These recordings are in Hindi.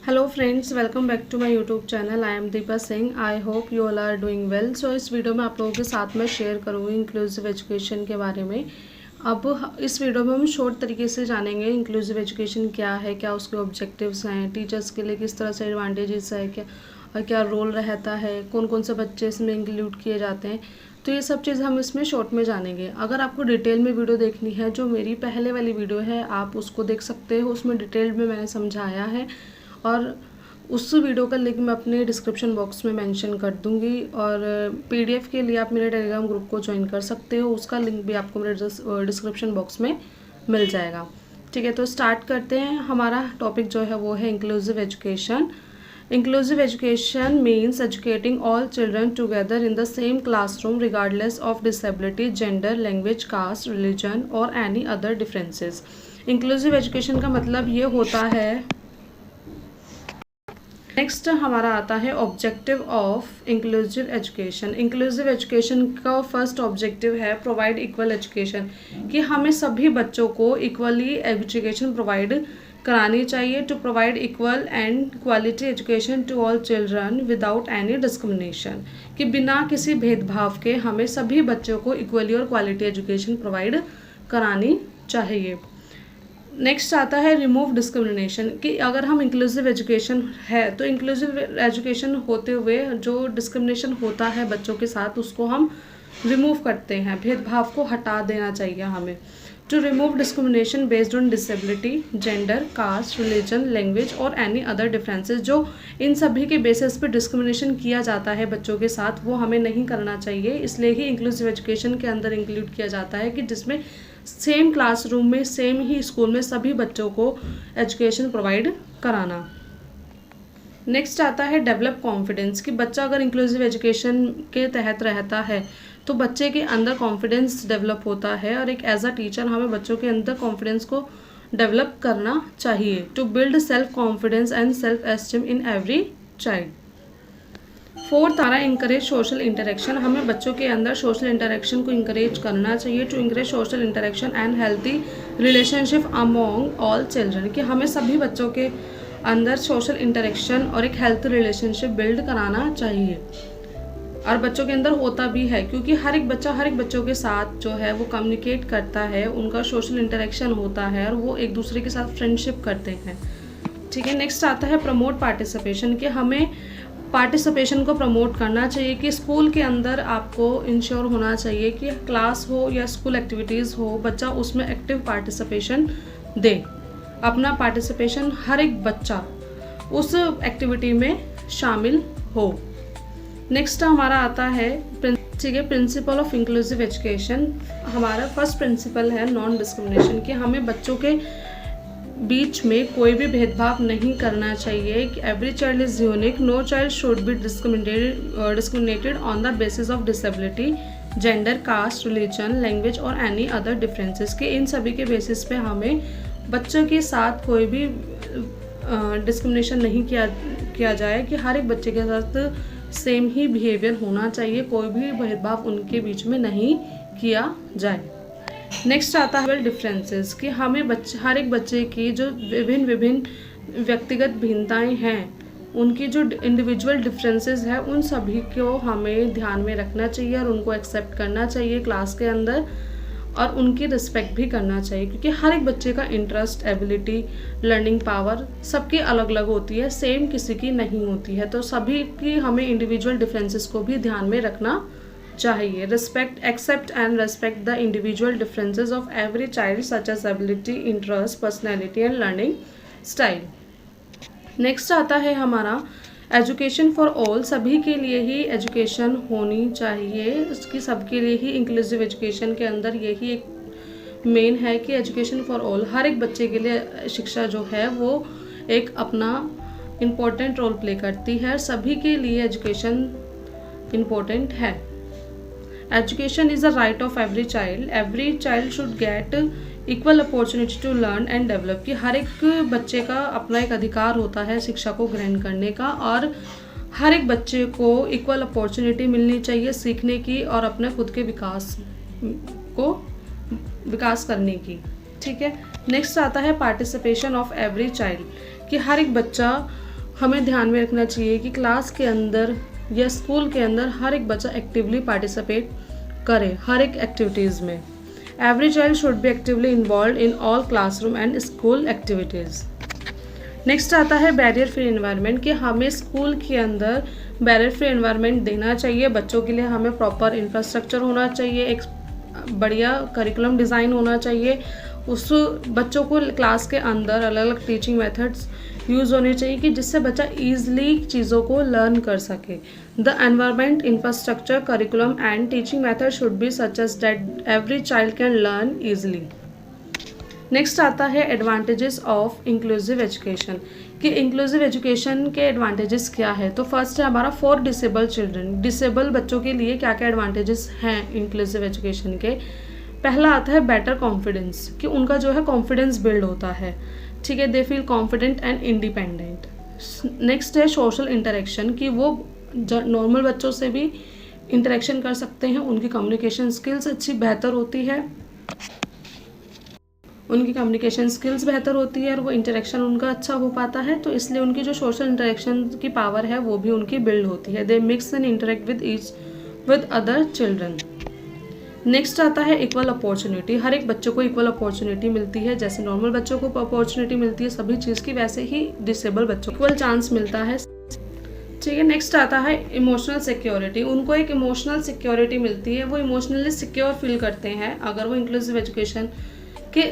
Hello friends, welcome back to my YouTube channel. I am Deepa Singh. I hope you all are doing well. So इस वीडियो में आप लोगों के साथ में शेयर करूँगी इंक्लूसिव एजुकेशन के बारे में। अब इस वीडियो में हम शॉर्ट तरीके से जानेंगे इंक्लूसिव एजुकेशन क्या है, क्या उसके ऑब्जेक्टिव्स हैं, टीचर्स के लिए किस तरह से एडवांटेजेस है, क्या और क्या रोल रहता है, कौन कौन से बच्चे इसमें इंक्लूड किए जाते हैं। तो ये सब चीज़ हम इसमें शॉर्ट में जानेंगे। अगर आपको डिटेल में वीडियो देखनी है, जो मेरी पहले वाली वीडियो है आप उसको देख सकते हो, उसमें डिटेल में मैंने समझाया है और उस वीडियो का लिंक मैं अपने डिस्क्रिप्शन बॉक्स में मेंशन कर दूंगी। और पीडीएफ के लिए आप मेरे टेलीग्राम ग्रुप को ज्वाइन कर सकते हो, उसका लिंक भी आपको मेरे डिस्क्रिप्शन बॉक्स में मिल जाएगा। ठीक है, तो स्टार्ट करते हैं। हमारा टॉपिक जो है वो है inclusive education. Inclusive education means educating all children together in the same classroom regardless of disability, gender, language, caste, religion और any other differences. Inclusive education का मतलब ये होता है। नेक्स्ट हमारा आता है objective of inclusive education. Inclusive education का फर्स्ट ऑब्जेक्टिव है प्रोवाइड इक्वल एजुकेशन, कि हमें सभी बच्चों को इक्वली एजुकेशन प्रोवाइड करानी चाहिए। To provide equal and quality education to all children without any discrimination, कि बिना किसी भेदभाव के हमें सभी बच्चों को इक्वली और क्वालिटी एजुकेशन प्रोवाइड करानी चाहिए। नेक्स्ट आता है रिमूव डिस्क्रिमिनेशन, कि अगर हम इंक्लूसिव एजुकेशन है तो इंक्लूसिव एजुकेशन होते हुए जो डिस्क्रिमिनेशन होता है बच्चों के साथ उसको हम रिमूव करते हैं, भेदभाव को हटा देना चाहिए हमें। To remove discrimination based on disability, gender, caste, religion, language और एनी अदर डिफरेंसेस, जो इन सभी के बेसिस पे डिस्क्रिमिनेशन किया जाता है बच्चों के साथ, वो हमें नहीं करना चाहिए। इसलिए ही इंक्लूसिव एजुकेशन के अंदर इंक्लूड किया जाता है कि जिसमें सेम क्लासरूम में, सेम ही स्कूल में सभी बच्चों को एजुकेशन प्रोवाइड कराना। नेक्स्ट आता है डेवलप कॉन्फिडेंस, कि बच्चा अगर इंक्लूसिव एजुकेशन के तहत रहता है तो बच्चे के अंदर कॉन्फिडेंस डेवलप होता है, और एक एज अ टीचर हमें बच्चों के अंदर कॉन्फिडेंस को डेवलप करना चाहिए। To build self confidence and self esteem in every child. Fourth आ रहा है इंकरेज सोशल इंटरेक्शन, हमें बच्चों के अंदर सोशल इंटरेक्शन को इंकरेज करना चाहिए। To encourage social interaction and healthy relationship among all children, कि हमें सभी बच्चों के अंदर सोशल इंटरेक्शन और एक हेल्थी रिलेशनशिप बिल्ड कराना चाहिए। और बच्चों के अंदर होता भी है, क्योंकि हर एक बच्चों के साथ जो है वो कम्युनिकेट करता है, उनका सोशल इंटरेक्शन होता है और वो एक दूसरे के साथ फ्रेंडशिप करते हैं। ठीक है, नेक्स्ट आता है प्रमोट पार्टिसिपेशन, कि हमें पार्टिसिपेशन को प्रमोट करना चाहिए, कि स्कूल के अंदर आपको इंश्योर होना चाहिए कि क्लास हो या स्कूल एक्टिविटीज़ हो, बच्चा उसमें एक्टिव पार्टिसिपेशन दे, अपना पार्टिसिपेशन हर एक बच्चा उस एक्टिविटी में शामिल हो। नेक्स्ट हमारा आता है ठीक है प्रिंसिपल ऑफ इंक्लूसिव एजुकेशन। हमारा फर्स्ट प्रिंसिपल है नॉन डिस्क्रिमिनेशन, कि हमें बच्चों के बीच में कोई भी भेदभाव नहीं करना चाहिए। कि every child is unique, no child should be discriminated on the basis of disability, gender, caste, religion, language और एनी अदर डिफरेंसेस, के इन सभी के बेसिस पे हमें बच्चों के साथ कोई भी डिस्क्रिमिनेशन नहीं किया जाए, कि हर एक बच्चे के साथ सेम ही बिहेवियर होना चाहिए, कोई भी भेदभाव उनके बीच में नहीं किया जाए। नेक्स्ट आता है डिफरेंसेस, कि हमें हर एक बच्चे की जो विभिन्न व्यक्तिगत भिन्नताएं हैं, उनकी जो इंडिविजुअल डिफरेंसेस है, उन सभी को हमें ध्यान में रखना चाहिए और उनको एक्सेप्ट करना चाहिए क्लास के अंदर, और उनकी रिस्पेक्ट भी करना चाहिए, क्योंकि हर एक बच्चे का इंटरेस्ट, एबिलिटी, लर्निंग पावर सबकी अलग अलग होती है, सेम किसी की नहीं होती है। तो सभी की हमें इंडिविजुअल डिफरेंसेस को भी ध्यान में रखना चाहिए। Respect, accept and respect the individual differences of every child such as ability, interest, personality and learning style. Next आता है हमारा एजुकेशन फॉर ऑल, सभी के लिए ही एजुकेशन होनी चाहिए, उसकी सबके लिए ही इंक्लूसिव एजुकेशन के अंदर यही एक मेन है कि एजुकेशन फॉर ऑल, हर एक बच्चे के लिए शिक्षा जो है वो एक अपना इम्पोर्टेंट रोल प्ले करती है, सभी के लिए एजुकेशन इम्पोर्टेंट है। Education is a right of every child should get equal opportunity to learn and develop, कि हर एक बच्चे का अपना एक अधिकार होता है शिक्षा को ग्रहण करने का, और हर एक बच्चे को इक्वल अपॉर्चुनिटी मिलनी चाहिए सीखने की और अपने खुद के विकास करने की। ठीक है, नेक्स्ट आता है पार्टिसिपेशन ऑफ एवरी चाइल्ड, कि हर एक बच्चा हमें ध्यान में रखना चाहिए कि क्लास के अंदर या स्कूल के अंदर हर एक बच्चा एक्टिवली पार्टिसिपेट करे हर एक एक्टिविटीज़ में। Every child should B actively involve in all classroom and school activities. Next आता है बैरियर फ्री एनवायरनमेंट, कि हमें स्कूल के अंदर बैरियर फ्री एनवायरनमेंट देना चाहिए बच्चों के लिए। हमें प्रॉपर इंफ्रास्ट्रक्चर होना चाहिए, एक बढ़िया करिकुलम डिज़ाइन होना चाहिए, उस बच्चों को क्लास के अंदर अलग अलग टीचिंग मेथड्स यूज़ होने चाहिए कि जिससे बच्चा ईजिली चीज़ों को लर्न कर सके। The environment, infrastructure, curriculum and teaching method should be such as that every child can learn easily. Next आता है एडवांटेजेस ऑफ इंक्लूसिव एजुकेशन, कि इंक्लूसिव एजुकेशन के एडवांटेजेस क्या है। तो फर्स्ट है हमारा फॉर डिसेबल चिल्ड्रन, डिसेबल बच्चों के लिए क्या क्या एडवांटेजेस हैं इंक्लूसिव एजुकेशन के। पहला आता है बेटर कॉन्फिडेंस, कि उनका जो है कॉन्फिडेंस बिल्ड होता है, ठीक है, they feel confident and independent. Next है सोशल इंटरेक्शन, कि वो नॉर्मल बच्चों से भी इंटरेक्शन कर सकते हैं, उनकी कम्युनिकेशन स्किल्स अच्छी बेहतर होती है, उनकी कम्युनिकेशन स्किल्स बेहतर होती है और वो इंटरेक्शन उनका अच्छा हो पाता है, तो इसलिए उनकी जो सोशल इंटरेक्शन की पावर है वो भी उनकी बिल्ड होती है। They mix and interact with other children. Next आता है इक्वल अपॉर्चुनिटी, हर एक बच्चों को इक्वल अपॉर्चुनिटी मिलती है, जैसे नॉर्मल बच्चों को अपॉर्चुनिटी मिलती है सभी चीज़ की, वैसे ही डिसेबल बच्चों को इक्वल चांस मिलता है, ठीक है। नेक्स्ट आता है इमोशनल सिक्योरिटी, उनको एक इमोशनल सिक्योरिटी मिलती है, वो इमोशनली सिक्योर फील करते हैं अगर वो इंक्लूसिव एजुकेशन के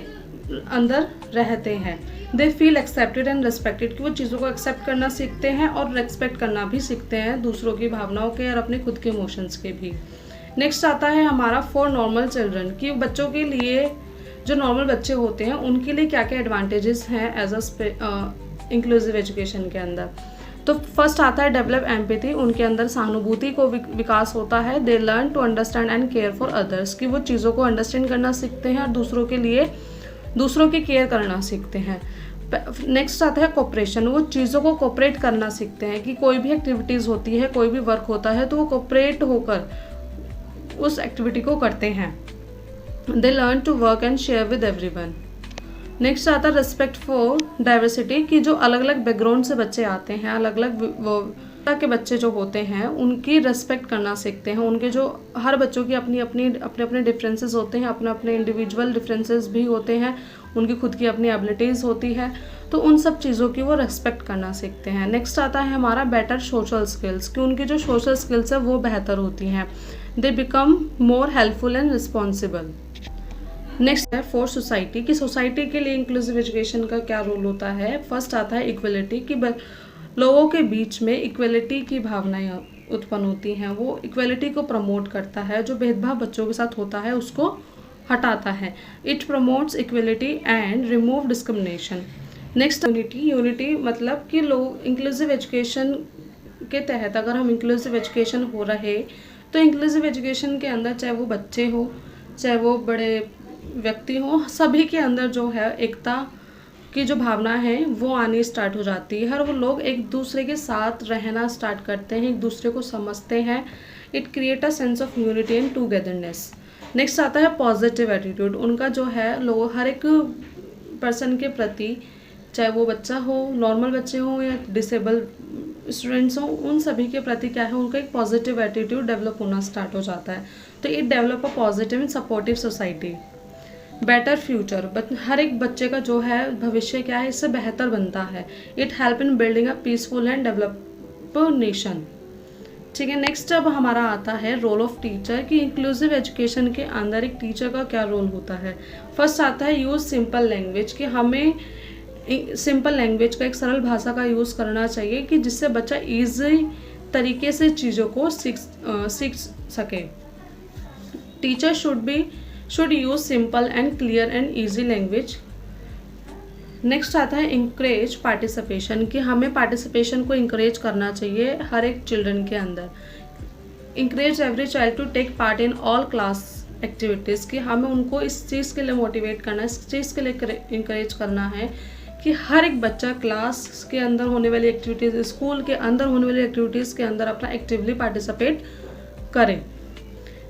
अंदर रहते हैं। They feel accepted and respected, कि वो चीज़ों को एक्सेप्ट करना सीखते हैं और रेस्पेक्ट करना भी सीखते हैं, दूसरों की भावनाओं के और अपने खुद के इमोशंस के भी। नेक्स्ट आता है हमारा फॉर नॉर्मल चिल्ड्रन, कि बच्चों के लिए जो नॉर्मल बच्चे होते हैं उनके लिए क्या क्या एडवांटेजेस हैं एज अ इंक्लूसिव एजुकेशन के अंदर। तो फर्स्ट आता है डेवलप एम्पैथी, उनके अंदर सहानुभूति को विकास होता है। They learn to understand and care for others, कि वो चीज़ों को अंडरस्टैंड करना सीखते हैं और दूसरों के लिए दूसरों की केयर करना सीखते हैं। नेक्स्ट आता है कोऑपरेशन, वो चीज़ों को कोऑपरेट करना सीखते हैं, कि कोई भी एक्टिविटीज़ होती है, कोई भी वर्क होता है तो वो कोऑपरेट होकर उस एक्टिविटी को करते हैं। They learn to work and share with everyone. Next आता है रिस्पेक्ट फॉर डाइवर्सिटी, कि जो अलग अलग बैकग्राउंड से बच्चे आते हैं, अलग अलग के बच्चे जो होते हैं उनकी रिस्पेक्ट करना सीखते हैं, उनके जो हर बच्चों की अपने अपने डिफरेंसेस होते हैं, अपने अपने इंडिविजुअल डिफरेंसेस भी होते हैं, उनकी खुद की अपनी एबिलिटीज़ होती है, तो उन सब चीज़ों की वो रिस्पेक्ट करना सीखते हैं। नेक्स्ट आता है हमारा बेटर सोशल स्किल्स, कि उनकी जो सोशल स्किल्स है वो बेहतर होती हैं। They become more helpful and responsible. Next है फॉर सोसाइटी, कि सोसाइटी के लिए इंक्लूसिव एजुकेशन का क्या रोल होता है। फर्स्ट आता है इक्वलिटी, कि लोगों के बीच में इक्वलिटी की भावनाएं उत्पन्न होती हैं, वो इक्वलिटी को प्रमोट करता है, जो भेदभाव बच्चों के साथ होता है उसको हटाता है। It promotes equality and remove discrimination. Next unity मतलब कि लोग इंक्लूसिव एजुकेशन के तहत अगर हम इंक्लूसिव एजुकेशन हो रहे तो इंक्लूसिव एजुकेशन के अंदर चाहे वो बच्चे हो चाहे वो बड़े व्यक्ति हो, सभी के अंदर जो है एकता की जो भावना है वो आनी स्टार्ट हो जाती है और वो लोग एक दूसरे के साथ रहना स्टार्ट करते हैं, एक दूसरे को समझते हैं। It create a sense of unity and togetherness. Next आता है पॉजिटिव एटीट्यूड, उनका जो है लोग हर एक पर्सन के प्रति, चाहे वो बच्चा हो, नॉर्मल बच्चे हों या डिसेबल स्टूडेंट्स हों, उन सभी के प्रति क्या है उनका एक पॉजिटिव एटीट्यूड डेवलप होना स्टार्ट हो जाता है। तो it develop a positive and supportive society. Better future, हर एक बच्चे का जो है भविष्य क्या है इससे बेहतर बनता है। It help in building a peaceful and develop nation. ठीक है, नेक्स्ट अब हमारा आता है रोल ऑफ टीचर, कि इंक्लूसिव एजुकेशन के अंदर एक टीचर का क्या रोल होता है। फर्स्ट आता है यूज़ सिंपल लैंग्वेज, कि हमें सिंपल लैंग्वेज का एक सरल भाषा का यूज़ करना चाहिए कि जिससे बच्चा ईजी तरीके से चीज़ों को सीख सके। Teacher should use simple and clear and easy language. Next आता है इंकरेज पार्टिसिपेशन, कि हमें पार्टिसिपेशन को इंकरेज करना चाहिए हर एक चिल्ड्रन के अंदर। Encourage every child to take part in all class activities, कि हमें उनको इस चीज़ के लिए मोटिवेट करना है, इस चीज़ के लिए इंकरेज करना है कि हर एक बच्चा क्लास के अंदर होने वाली एक्टिविटीज़, स्कूल के अंदर होने वाली एक्टिविटीज़ के अंदर अपना एक्टिवली पार्टिसिपेट करे।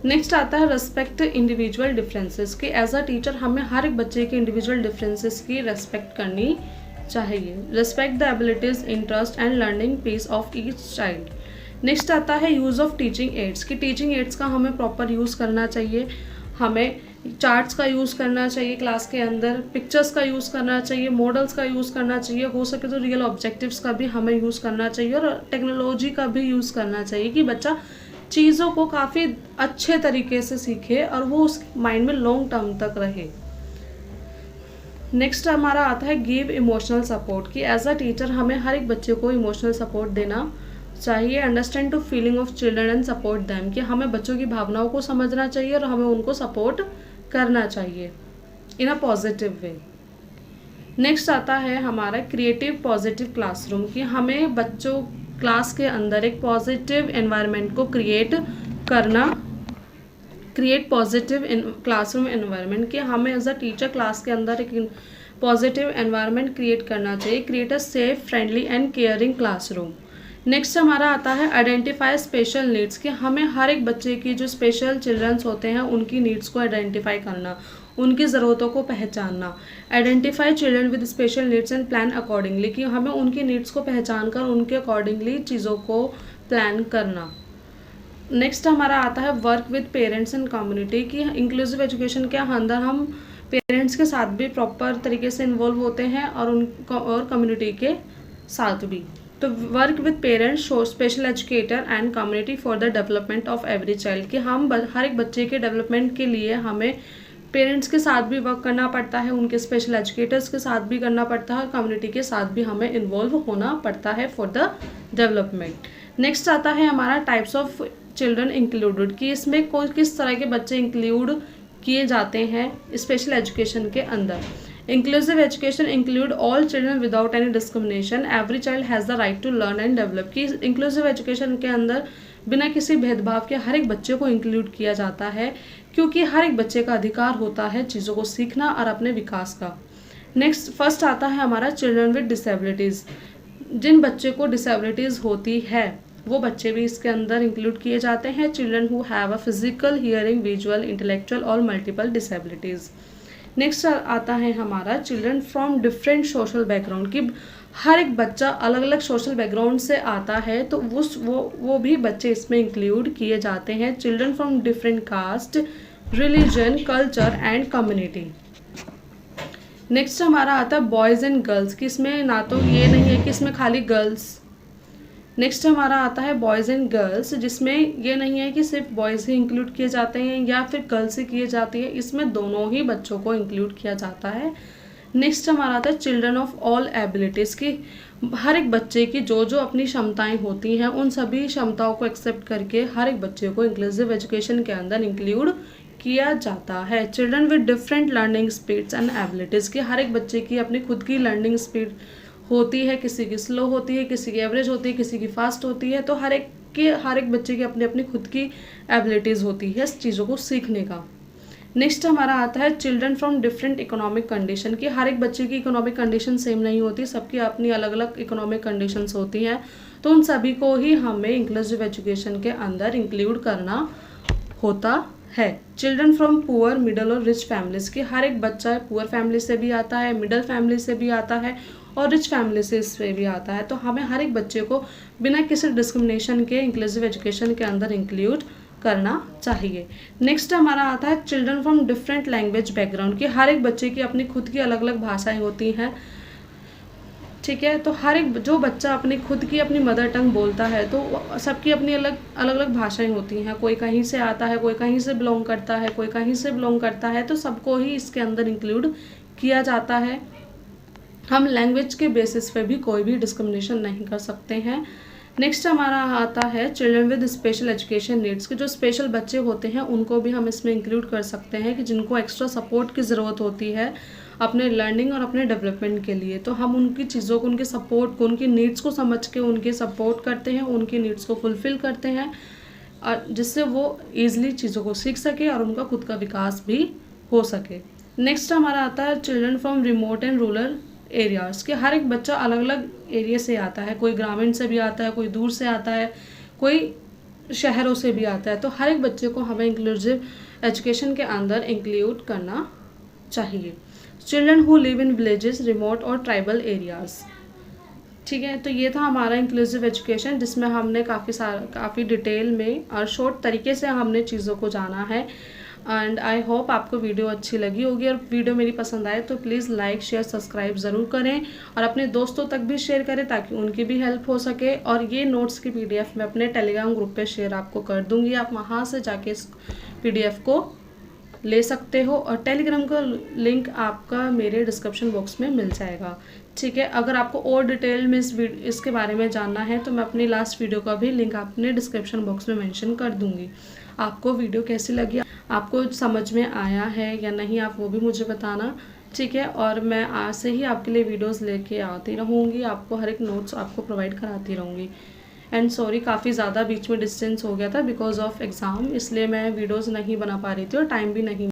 नेक्स्ट आता है रेस्पेक्ट इंडिविजुअल डिफरेंसेस, कि एज अ टीचर हमें हर एक बच्चे के इंडिविजुअल डिफरेंसेस की रेस्पेक्ट करनी चाहिए। Respect the abilities, interest and learning pace of each child. Next आता है यूज़ ऑफ टीचिंग एड्स, कि टीचिंग एड्स का हमें प्रॉपर यूज़ करना चाहिए। हमें चार्ट्स का यूज़ करना चाहिए क्लास के अंदर, पिक्चर्स का यूज़ करना चाहिए, मॉडल्स का यूज़ करना चाहिए, हो सके तो रियल ऑब्जेक्टिव्स का भी हमें यूज़ करना चाहिए और टेक्नोलॉजी का भी यूज़ करना चाहिए कि बच्चा चीज़ों को काफ़ी अच्छे तरीके से सीखे और वो उस माइंड में लॉन्ग टर्म तक रहे। नेक्स्ट हमारा आता है गिव इमोशनल सपोर्ट, कि एज अ टीचर हमें हर एक बच्चे को इमोशनल सपोर्ट देना चाहिए। Understand to feeling of children and support them, कि हमें बच्चों की भावनाओं को समझना चाहिए और हमें उनको सपोर्ट करना चाहिए इन अ पॉजिटिव वे। नेक्स्ट आता है हमारा क्रिएटिव पॉजिटिव क्लासरूम, कि हमें बच्चों क्लास के अंदर एक पॉजिटिव एनवायरनमेंट को क्रिएट पॉजिटिव क्लासरूम एनवायरनमेंट, कि हमें एज अ टीचर क्लास के अंदर एक पॉजिटिव एनवायरनमेंट क्रिएट करना चाहिए। Create a safe, friendly and caring classroom. Next हमारा आता है आइडेंटिफाई स्पेशल नीड्स, कि हमें हर एक बच्चे की जो स्पेशल चिल्ड्रंस होते हैं उनकी नीड्स को आइडेंटिफाई करना, उनकी ज़रूरतों को पहचानना। Identify children with special needs and plan accordingly, कि हमें उनकी नीड्स को पहचान कर उनके अकॉर्डिंगली चीज़ों को प्लान करना। नेक्स्ट हमारा आता है work with parents and community, कि इंक्लूसिव एजुकेशन के अंदर हम पेरेंट्स के साथ भी प्रॉपर तरीके से इन्वॉल्व होते हैं और कम्युनिटी के साथ भी। तो work with parents, special educator and community for the development of every child, कि हम हर एक बच्चे के डेवलपमेंट के लिए हमें पेरेंट्स के साथ भी वर्क करना पड़ता है, उनके स्पेशल एजुकेटर्स के साथ भी करना पड़ता है और कम्युनिटी के साथ भी हमें इन्वॉल्व होना पड़ता है फॉर द डेवलपमेंट। नेक्स्ट आता है हमारा टाइप्स ऑफ चिल्ड्रन इंक्लूडेड, कि इसमें किस तरह के बच्चे इंक्लूड किए जाते हैं स्पेशल एजुकेशन के अंदर। Inclusive education include all children without any discrimination, every child has the right to learn and develop, कि इंक्लूसिव एजुकेशन के अंदर बिना किसी भेदभाव के हर एक बच्चे को इंक्लूड किया जाता है, क्योंकि हर एक बच्चे का अधिकार होता है चीज़ों को सीखना और अपने विकास का। नेक्स्ट फर्स्ट आता है हमारा चिल्ड्रन विद डिसेबिलिटीज़, जिन बच्चे को डिसेबिलिटीज़ होती है वो बच्चे भी इसके अंदर इंक्लूड किए जाते हैं। Children who have a physical, hearing, visual, intellectual और मल्टीपल डिसेबिलिटीज़। नेक्स्ट आता है हमारा children from different social background, कि हर एक बच्चा अलग अलग सोशल बैकग्राउंड से आता है तो वो भी बच्चे इसमें इंक्लूड किए जाते हैं। Children from different caste, religion, culture and community. Next हमारा आता है बॉयज़ एंड गर्ल्स, कि इसमें ना तो ये नहीं है कि इसमें खाली गर्ल्स। नेक्स्ट हमारा आता है बॉयज़ एंड गर्ल्स, जिसमें ये नहीं है कि सिर्फ बॉयज़ ही इंक्लूड किए जाते हैं या फिर गर्ल्स ही किए जाती है, इसमें दोनों ही बच्चों को इंक्लूड किया जाता है। नेक्स्ट हमारा आता है चिल्ड्रन ऑफ ऑल एबिलिटीज़, की हर एक बच्चे की जो जो अपनी क्षमताएं होती हैं उन सभी क्षमताओं को एक्सेप्ट करके हर एक बच्चे को इंक्लूसिव एजुकेशन के अंदर इंक्लूड किया जाता है। Children with different learning speeds and abilities, की हर एक बच्चे की अपनी खुद की लर्निंग स्पीड होती है, किसी की स्लो होती है, किसी की एवरेज होती है, किसी की फास्ट होती है, तो हर एक बच्चे की अपनी अपनी खुद की एबिलिटीज़ होती है इस चीज़ों को सीखने का। नेक्स्ट हमारा आता है children from different economic condition, की हर एक बच्चे की इकोनॉमिक कंडीशन सेम नहीं होती, सबकी अपनी अलग अलग इकोनॉमिक कंडीशंस होती हैं, तो उन सभी को ही हमें इंक्लूसिव एजुकेशन के अंदर इंक्लूड करना होता है। चिल्ड्रन फ्रॉम पुअर, मिडल और रिच फैमिलीज़, की हर एक बच्चा पुअर फैमिली से भी आता है, मिडल फैमिली से भी आता है और रिच फैमिली से भी आता है, तो हमें हर एक बच्चे को बिना किसी डिस्क्रिमिनेशन के इंक्लूसिव एजुकेशन के अंदर इंक्लूड करना चाहिए। नेक्स्ट हमारा आता है children from different language background, की हर एक बच्चे की अपनी खुद की अलग अलग भाषाएं होती हैं, ठीक है, तो हर एक जो बच्चा अपनी खुद की अपनी मदर टंग बोलता है तो सबकी अपनी अलग अलग भाषाएं होती हैं, कोई कहीं से आता है, कोई कहीं से बिलोंग करता है, कोई कहीं से बिलोंग करता है, तो सबको ही इसके अंदर इंक्लूड किया जाता है। हम लैंग्वेज के बेसिस पे भी कोई भी डिस्क्रिमिनेशन नहीं कर सकते हैं। नेक्स्ट हमारा आता है children with special education needs, के जो स्पेशल बच्चे होते हैं उनको भी हम इसमें इंक्लूड कर सकते हैं, कि जिनको एक्स्ट्रा सपोर्ट की ज़रूरत होती है अपने लर्निंग और अपने डेवलपमेंट के लिए, तो हम उनकी चीज़ों को, उनके सपोर्ट को, उनकी नीड्स को समझ के उनकी सपोर्ट करते हैं, उनकी नीड्स को फुलफ़िल करते हैं, और जिससे वो ईज़िली चीज़ों को सीख सके और उनका खुद का विकास भी हो सके। नेक्स्ट हमारा आता है children from remote and rural areas, के हर एक बच्चा अलग अलग एरिया से आता है, कोई ग्रामीण से भी आता है, कोई दूर से आता है, कोई शहरों से भी आता है, तो हर एक बच्चे को हमें इंक्लूसिव एजुकेशन के अंदर इंक्लूड करना चाहिए। Children who live in villages, remote और ट्राइबल एरियाज़। ठीक है, तो ये था हमारा इंक्लूसिव एजुकेशन, जिसमें हमने काफ़ी डिटेल में और शॉर्ट तरीके से हमने चीज़ों को जाना है। एंड आई होप आपको वीडियो अच्छी लगी होगी, और वीडियो मेरी पसंद आए तो प्लीज़ लाइक शेयर सब्सक्राइब ज़रूर करें, और अपने दोस्तों तक भी शेयर करें ताकि उनकी भी हेल्प हो सके। और ये नोट्स की PDF मैं अपने टेलीग्राम ग्रुप पे शेयर आपको कर दूँगी, आप वहाँ से जाके इस PDF को ले सकते हो, और टेलीग्राम का लिंक आपका मेरे डिस्क्रिप्शन बॉक्स में मिल जाएगा। ठीक है, अगर आपको और डिटेल में इसके बारे में जानना है तो मैं अपनी लास्ट वीडियो का भी लिंक अपने डिस्क्रिप्शन बॉक्स में मेंशन कर दूंगी। आपको वीडियो कैसी लगी, आपको समझ में आया है या नहीं, आप वो भी मुझे बताना। ठीक है, और मैं आज से ही आपके लिए वीडियोस लेके आती रहूँगी, आपको हर एक नोट्स आपको प्रोवाइड कराती रहूँगी। एंड सॉरी, काफ़ी ज़्यादा बीच में डिस्टेंस हो गया था बिकॉज ऑफ एग्ज़ाम, इसलिए मैं वीडियोस नहीं बना पा रही थी और टाइम भी नहीं